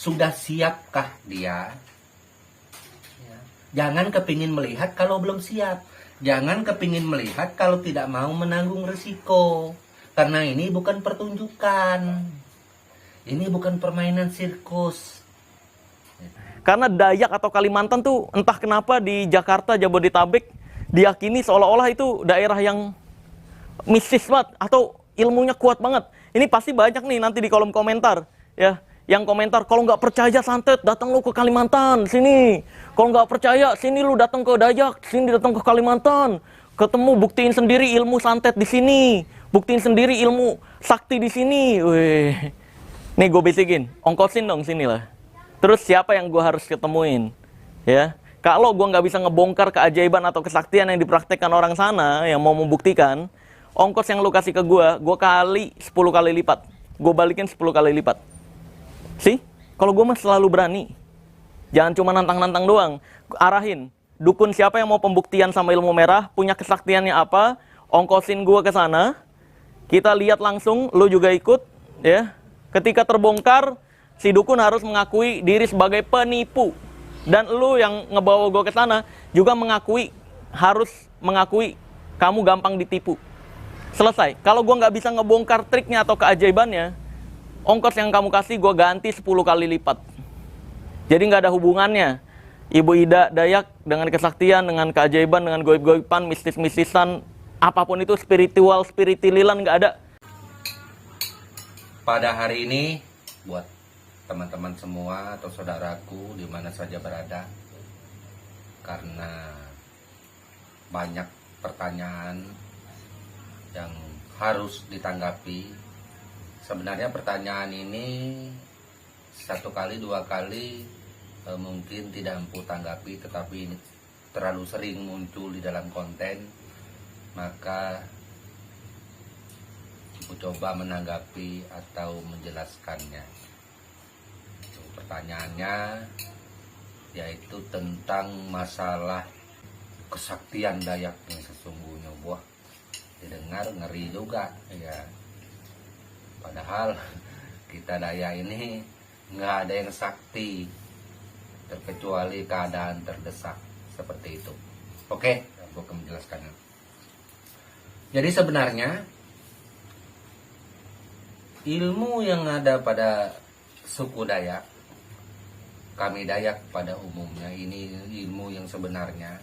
Sudah siapkah dia? Ya. Jangan kepingin melihat kalau belum siap. Jangan kepingin melihat kalau tidak mau menanggung risiko. Karena ini bukan pertunjukan. Ini bukan permainan sirkus. Karena Dayak atau Kalimantan tuh entah kenapa di Jakarta, Jabodetabek diyakini seolah-olah itu daerah yang mistis banget atau ilmunya kuat banget. Ini pasti banyak nih nanti di kolom komentar ya, yang komentar kalau nggak percaya santet datang lu ke Kalimantan sini, kalau nggak percaya sini lu datang ke Dayak, sini datang ke Kalimantan, ketemu buktiin sendiri ilmu santet di sini, buktiin sendiri ilmu sakti di sini. Wih, nih gue bisikin, ongkosin dong sini lah. Terus siapa yang gue harus ketemuin ya? Kalau gue nggak bisa ngebongkar keajaiban atau kesaktian yang dipraktekkan orang sana yang mau membuktikan, ongkos yang lu kasih ke gue kali 10 kali lipat. Gue balikin 10 kali lipat. Sih, kalau gue mah selalu berani. Jangan cuma nantang-nantang doang. Arahin, dukun siapa yang mau pembuktian sama ilmu merah, punya kesaktiannya apa, ongkosin gue ke sana. Kita lihat langsung, lu juga ikut. Ya. Ketika terbongkar, si dukun harus mengakui diri sebagai penipu. Dan lu yang ngebawa gue ke sana juga harus mengakui kamu gampang ditipu. Selesai. Kalau gue nggak bisa ngebongkar triknya atau keajaibannya, ongkos yang kamu kasih gue ganti 10 kali lipat. Jadi nggak ada hubungannya Ibu Ida Dayak dengan kesaktian, dengan keajaiban, dengan goib-goiban, mistis-mistisan, apapun itu, spiritualilan nggak ada. Pada hari ini, buat teman-teman semua atau saudaraku di mana saja berada, karena banyak pertanyaan yang harus ditanggapi. Sebenarnya pertanyaan ini satu kali, dua kali mungkin tidak mampu tanggapi, tetapi ini terlalu sering muncul di dalam konten, maka aku coba menanggapi atau menjelaskannya. Pertanyaannya yaitu tentang masalah kesaktian Dayak yang sesungguhnya. Wah, didengar ngeri juga ya. Padahal kita Dayak ini nggak ada yang sakti terkecuali keadaan terdesak seperti itu. Oke, aku akan menjelaskannya. Jadi sebenarnya ilmu yang ada pada suku Dayak, kami Dayak pada umumnya, ini ilmu yang sebenarnya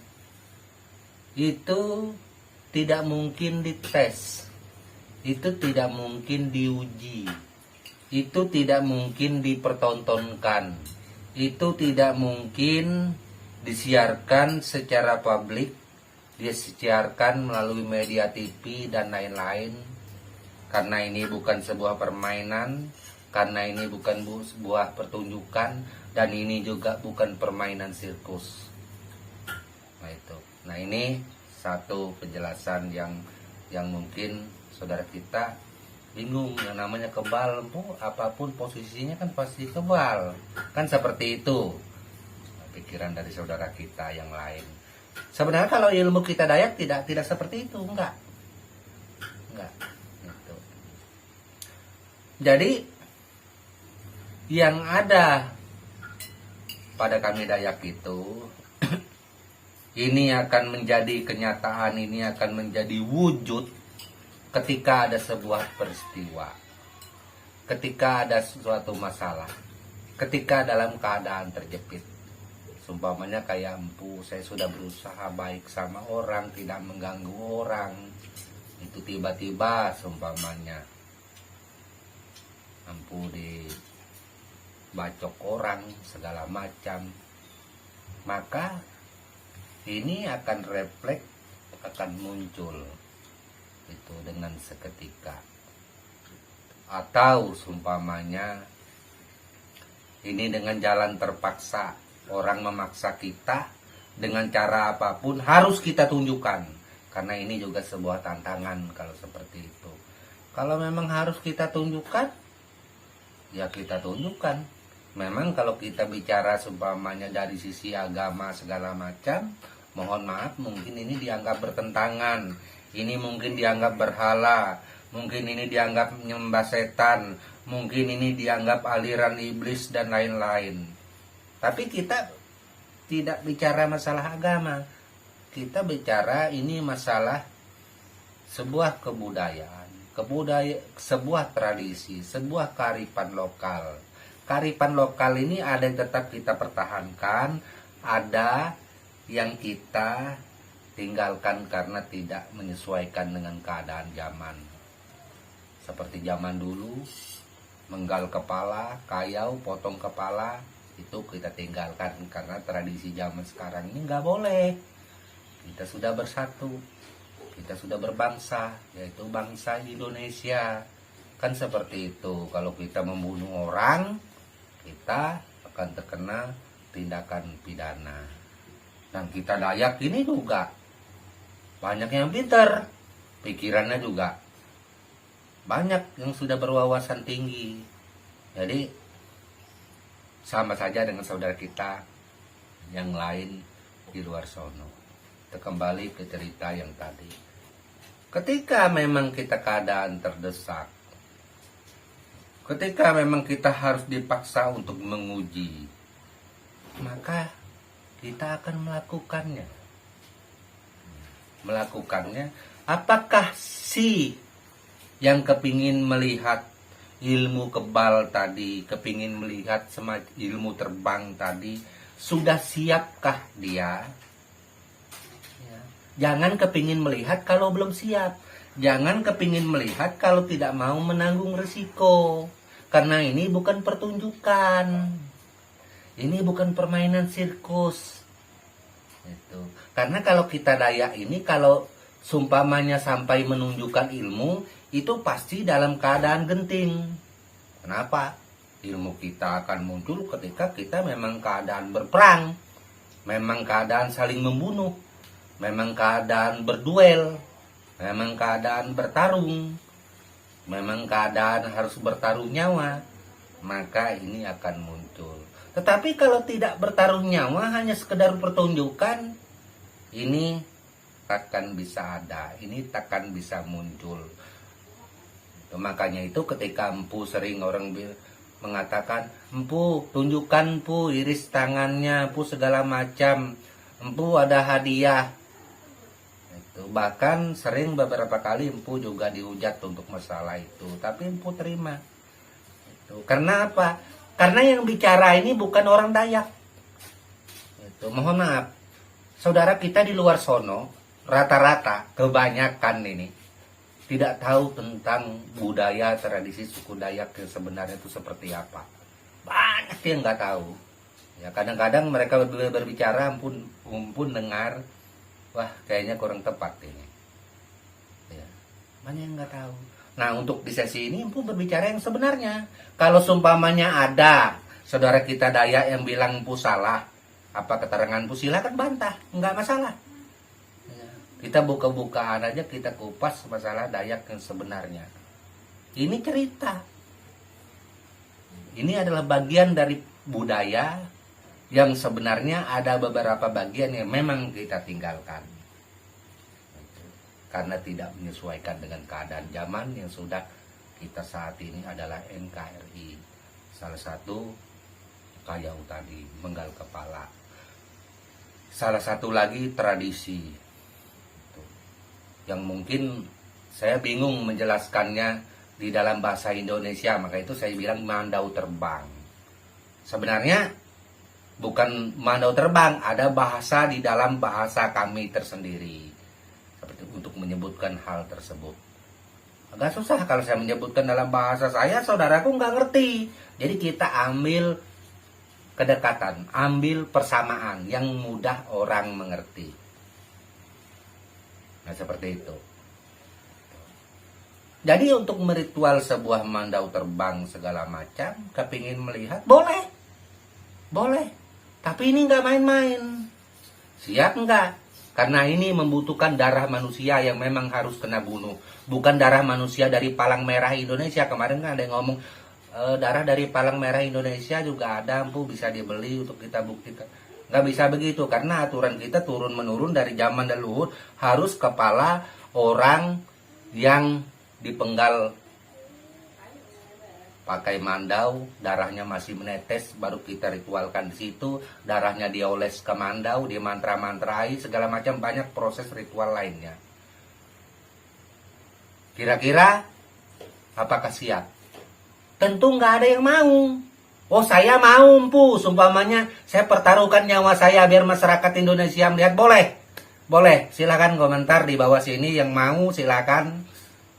itu tidak mungkin dites, itu tidak mungkin diuji, itu tidak mungkin dipertontonkan, itu tidak mungkin disiarkan secara publik, disiarkan melalui media TV dan lain-lain, karena ini bukan sebuah permainan, karena ini bukan sebuah pertunjukan, dan ini juga bukan permainan sirkus. Nah itu. Nah ini satu penjelasan yang mungkin saudara kita bingung. Yang namanya kebal, apapun posisinya kan pasti kebal. Kan seperti itu pikiran dari saudara kita yang lain. Sebenarnya kalau ilmu kita Dayak tidak seperti itu, enggak. Gitu. Jadi yang ada pada kami Dayak itu ini akan menjadi kenyataan, ini akan menjadi wujud ketika ada sebuah peristiwa, ketika ada suatu masalah, ketika dalam keadaan terjepit. Sumpamanya kayak saya sudah berusaha baik sama orang, tidak mengganggu orang, itu tiba-tiba sumpamanya dibacok orang segala macam, maka ini akan refleks, akan muncul itu dengan seketika. Atau sumpamanya ini dengan jalan terpaksa, orang memaksa kita dengan cara apapun harus kita tunjukkan, karena ini juga sebuah tantangan kalau seperti itu. Kalau memang harus kita tunjukkan, ya kita tunjukkan. Memang kalau kita bicara seumpamanya dari sisi agama segala macam, mohon maaf mungkin ini dianggap bertentangan, ini mungkin dianggap berhala, mungkin ini dianggap menyembah setan, mungkin ini dianggap aliran iblis dan lain-lain. Tapi kita tidak bicara masalah agama. Kita bicara ini masalah sebuah kebudayaan, sebuah tradisi, sebuah kearifan lokal. Kearifan lokal ini ada yang tetap kita pertahankan, ada yang kita tinggalkan karena tidak menyesuaikan dengan keadaan zaman. Seperti zaman dulu, menggal kepala, kayau, potong kepala, itu kita tinggalkan karena tradisi zaman sekarang ini nggak boleh. Kita sudah bersatu, kita sudah berbangsa, yaitu bangsa Indonesia. Kan seperti itu, kalau kita membunuh orang, kita akan terkena tindakan pidana. Dan kita Dayak ini juga banyak yang pintar, pikirannya juga banyak yang sudah berwawasan tinggi. Jadi sama saja dengan saudara kita yang lain di luar sono. Kita kembali ke cerita yang tadi. Ketika memang kita keadaan terdesak, ketika memang kita harus dipaksa untuk menguji, maka kita akan melakukannya. Apakah si yang kepingin melihat ilmu kebal tadi, kepingin melihat ilmu terbang tadi, sudah siapkah dia? Ya. Jangan kepingin melihat kalau belum siap. Jangan kepingin melihat kalau tidak mau menanggung risiko. Karena ini bukan pertunjukan. Ini bukan permainan sirkus. Itu. Karena kalau kita Dayak ini, kalau sumpamanya sampai menunjukkan ilmu, itu pasti dalam keadaan genting. Kenapa? Ilmu kita akan muncul ketika kita memang keadaan berperang, memang keadaan saling membunuh, memang keadaan berduel, memang keadaan bertarung, memang keadaan harus bertaruh nyawa, maka ini akan muncul. Tetapi kalau tidak bertaruh nyawa, hanya sekedar pertunjukan, ini takkan bisa ada, ini takkan bisa muncul. Makanya itu ketika empu sering orang mengatakan, empu tunjukkan empu iris tangannya, empu segala macam, empu ada hadiah. Itu bahkan sering beberapa kali empu juga dihujat untuk masalah itu, tapi empu terima. Itu karena apa? Karena yang bicara ini bukan orang Dayak. Itu mohon maaf, saudara kita di luar sono rata-rata kebanyakan ini tidak tahu tentang budaya tradisi suku Dayak yang sebenarnya itu seperti apa. Banyak yang nggak tahu. Ya kadang-kadang mereka berbicara, ampun dengar, wah kayaknya kurang tepat ini. Ya, banyak yang nggak tahu. Nah untuk di sesi ini empu berbicara yang sebenarnya. Kalau sumpamanya ada saudara kita Dayak yang bilang empu salah, apa keterangan empu silakan bantah, nggak masalah. Kita buka-bukaan aja, kita kupas masalah Dayak yang sebenarnya. Ini cerita. Ini adalah bagian dari budaya yang sebenarnya ada beberapa bagian yang memang kita tinggalkan. Karena tidak menyesuaikan dengan keadaan zaman yang sudah kita saat ini adalah NKRI. Salah satu kayau tadi, menggal kepala. Salah satu lagi tradisi. Yang mungkin saya bingung menjelaskannya di dalam bahasa Indonesia, maka itu saya bilang mandau terbang. Sebenarnya bukan mandau terbang, ada bahasa di dalam bahasa kami tersendiri seperti untuk menyebutkan hal tersebut. Agak susah kalau saya menyebutkan dalam bahasa saya, saudaraku nggak ngerti. Jadi kita ambil kedekatan, ambil persamaan yang mudah orang mengerti. Nah seperti itu. Jadi untuk meritual sebuah mandau terbang segala macam, kepingin melihat, boleh. Boleh. Tapi ini nggak main-main. Siap nggak? Karena ini membutuhkan darah manusia yang memang harus kena bunuh. Bukan darah manusia dari Palang Merah Indonesia. Kemarin kan ada yang ngomong, darah dari Palang Merah Indonesia juga ada, empu bisa dibeli untuk kita buktikan. Nggak bisa begitu, karena aturan kita turun-menurun dari zaman leluhur, harus kepala orang yang dipenggal pakai mandau, darahnya masih menetes, baru kita ritualkan di situ, darahnya dioles ke mandau, dimantra-mantrai, segala macam, banyak proses ritual lainnya. Kira-kira apakah siap? Tentu nggak ada yang mau. Oh, saya mau, empu, sumpamanya saya pertaruhkan nyawa saya biar masyarakat Indonesia melihat. Boleh, silakan komentar di bawah sini, yang mau silakan.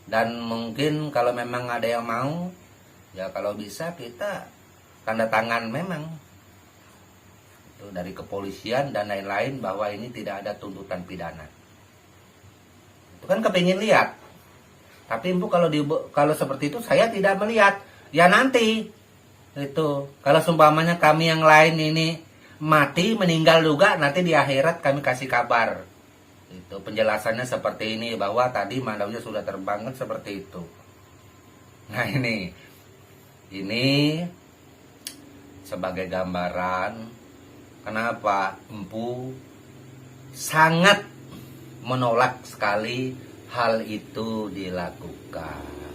Dan mungkin kalau memang ada yang mau, ya kalau bisa kita tanda tangan memang itu dari kepolisian dan lain-lain bahwa ini tidak ada tuntutan pidana. Itu kan kepingin lihat. Tapi Empu kalau seperti itu saya tidak melihat. Ya nanti itu kalau sumpamanya kami yang lain ini mati, meninggal juga, nanti di akhirat kami kasih kabar. Itu penjelasannya seperti ini, bahwa tadi mandaunya sudah terbang, kan seperti itu. Nah ini sebagai gambaran kenapa Empu sangat menolak sekali hal itu dilakukan.